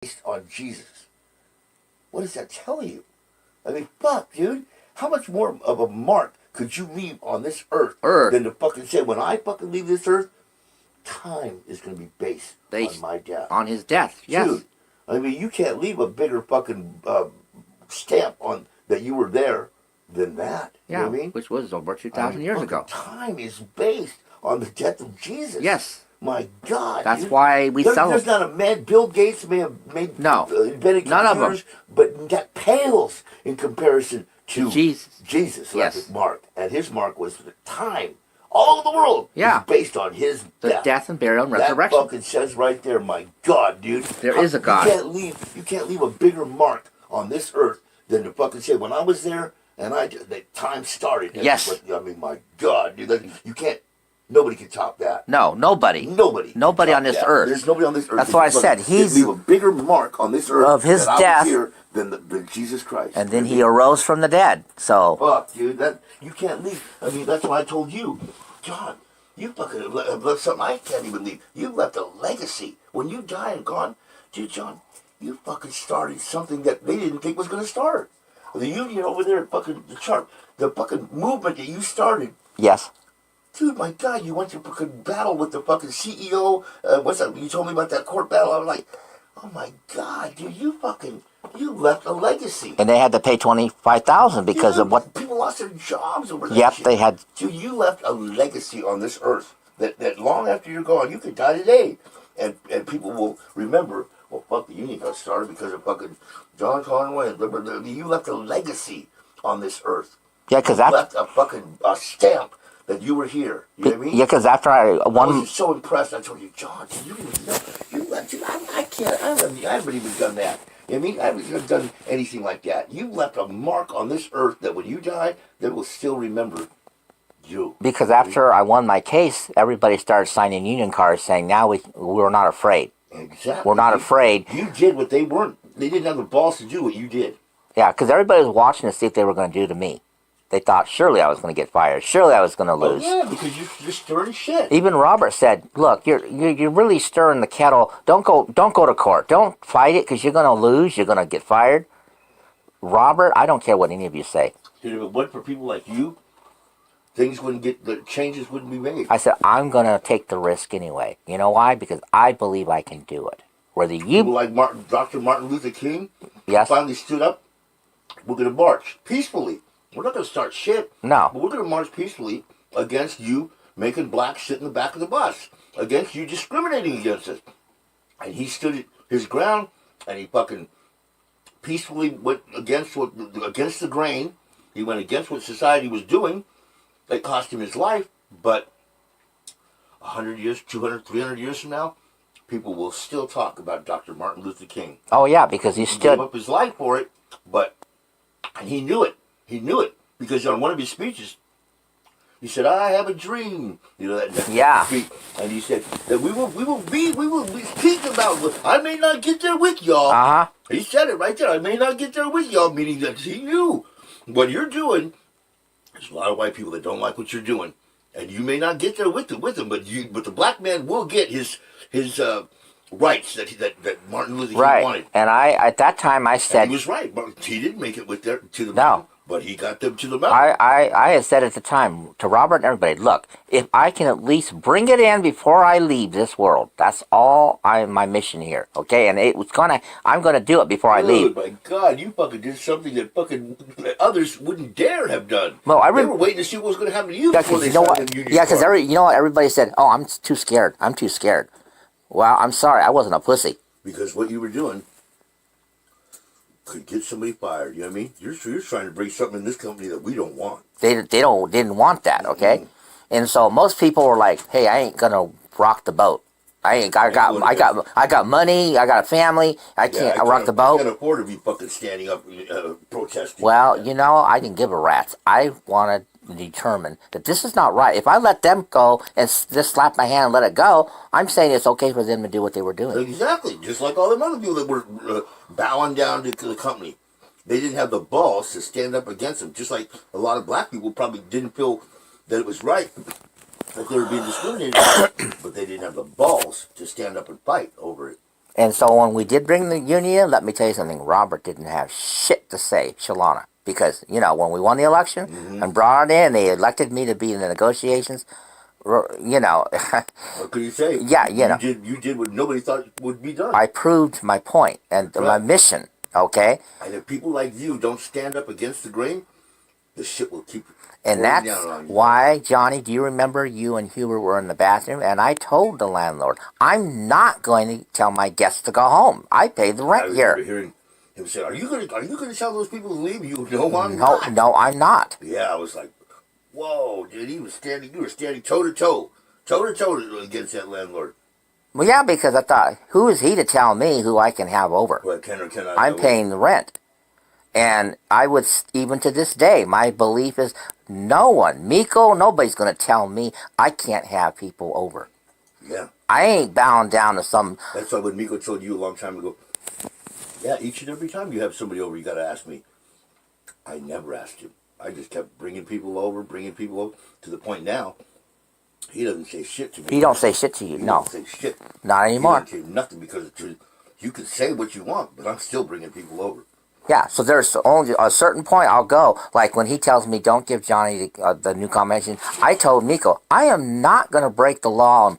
based on Jesus. What does that tell you? I mean, fuck, dude. How much more of a mark could you leave on this earth than to fucking say, when I fucking leave this earth, time is going to be based on my death. On his death, yes. Dude, I mean, you can't leave a bigger fucking stamp on that you were there than that. Yeah, you know what I mean? which was over 2,000 years ago. Time is based on the death of Jesus. Yes. My God. That's why we celebrate. There's not a man. Bill Gates may have invented none of them. But that pales in comparison to Jesus. Jesus, yes. Like Mark. And his mark was the time. All over the world is based on his death and burial and resurrection. That fucking says right there, my God, dude. There is a God. You can't leave a bigger mark on this earth than to fucking say, when I was there and the time started. Yes. I mean, my God, dude. You can't. Nobody can top that. No, nobody. Nobody on this earth. There's nobody on this earth. That's why I said he's leave a bigger mark on this earth of his death than Jesus Christ. And then he arose from the dead. So fuck, dude, that you can't leave. I mean, that's why I told you, John. You fucking left something I can't even leave. You left a legacy. When you die and gone, dude, John, you fucking started something that they didn't think was going to start. The union over there at fucking the chart, the fucking movement that you started. Yes. Dude, my God, you went to fucking battle with the fucking CEO. What's that? You told me about that court battle. I was like, oh my God, dude, you left a legacy. And they had to pay $25,000 because of what people lost their jobs over that. Yep, shit. They had. Dude, you left a legacy on this earth that long after you're gone, you could die today, and people will remember. Well, fuck, the union got started because of fucking John Conway. You left a legacy on this earth. Yeah, because that left a fucking stamp. That you were here, you know what I mean? Yeah, because after I won, I was so impressed. I told you, John, you didn't know. I haven't even done that. You know what I mean? I haven't even done anything like that. You left a mark on this earth that when you die, they will still remember you. Because after I won my case, everybody started signing union cards saying, "Now we're not afraid. Exactly. We're not afraid." You did what they weren't. They didn't have the balls to do what you did. Yeah, because everybody was watching to see if they were going to do to me. They thought, surely I was going to get fired. Surely I was going to lose. Oh, yeah, because you're stirring shit. Even Robert said, "Look, you're really stirring the kettle. Don't go to court. Don't fight it because you're going to lose. You're going to get fired." Robert, I don't care what any of you say. Dude, if it wasn't for people like you, the changes wouldn't be made. I said, I'm going to take the risk anyway. You know why? Because I believe I can do it. Whether you people like Dr. Martin Luther King, yes, finally stood up. We're going to march peacefully. We're not going to start shit. No. But we're going to march peacefully against you making blacks sit in the back of the bus. Against you discriminating against us. And he stood his ground, and he fucking peacefully went against the grain. He went against what society was doing. It cost him his life, but 100 years, 200, 300 years from now, people will still talk about Dr. Martin Luther King. Oh, yeah, because he stood... gave up his life for it, and he knew it. He knew it because on one of his speeches, he said, "I have a dream." You know that yeah. Speech. And he said that we will speak about. I may not get there with y'all. He said it right there. I may not get there with y'all, meaning that he knew what you're doing. There's a lot of white people that don't like what you're doing, and you may not get there with them. But the black man will get his rights that Martin Luther King wanted. And at that time I said, and he was right. But he didn't make it to the mountain. But he got them to the mountain. I had said at the time to Robert and everybody, look, if I can at least bring it in before I leave this world, that's all my mission here, okay? And I'm gonna do it before I leave. My God, you fucking did something that fucking others wouldn't dare have done. Well, they were waiting to see what was going to happen to you before they you know what? Union Yeah, because everybody said, "Oh, I'm too scared. I'm too scared." Well, I'm sorry, I wasn't a pussy. Because what you were doing could get somebody fired. You know what I mean? You're trying to bring something in this company that we don't want. They didn't want that, okay? Mm-hmm. And so most people were like, "Hey, I ain't gonna rock the boat. I got money. I got a family. I can't rock the boat. I can't afford to be fucking standing up protesting." Well, I didn't give a rat's. I wanted to determine that this is not right. If I let them go and just slap my hand and let it go, I'm saying it's okay for them to do what they were doing. Exactly. Just like all the other people that were bowing down to the company. They didn't have the balls to stand up against them. Just like a lot of black people probably didn't feel that it was right, that they were being discriminated against, but they didn't have the balls to stand up and fight over it. And so when we did bring the union in, let me tell you something. Robert didn't have shit to say, Shalana. Because, when we won the election and brought it in, they elected me to be in the negotiations. What could you say? Yeah, You did what nobody thought would be done. I proved my point and my mission, okay? And if people like you don't stand up against the grain, the shit will keep And pouring that's down on you. why, Johnny, do you remember you and Hubert were in the bathroom? And I told the landlord, I'm not going to tell my guests to go home. I pay the I rent remember here. hearing him say, "Are you gonna tell those people to leave?" You know, I'm not. No, I'm not. Yeah, I was like, "Whoa, dude!" You were standing toe to toe against that landlord. Well, yeah, because I thought, who is he to tell me who I can have over? What can or cannot? I'm paying the rent. And I would, even to this day, my belief is no one, Miko, nobody's going to tell me I can't have people over. Yeah. I ain't bound down to some... That's why when Miko told you a long time ago, yeah, each and every time you have somebody over, you got to ask me. I never asked him. I just kept bringing people over, to the point now, he doesn't say shit to me. He don't say shit to you, He no. doesn't say shit. Not anymore. He doesn't say nothing because you can say what you want, but I'm still bringing people over. Yeah, so there's only a certain point I'll go. Like when he tells me don't give Johnny the new combination, I told Miko, I am not going to break the law and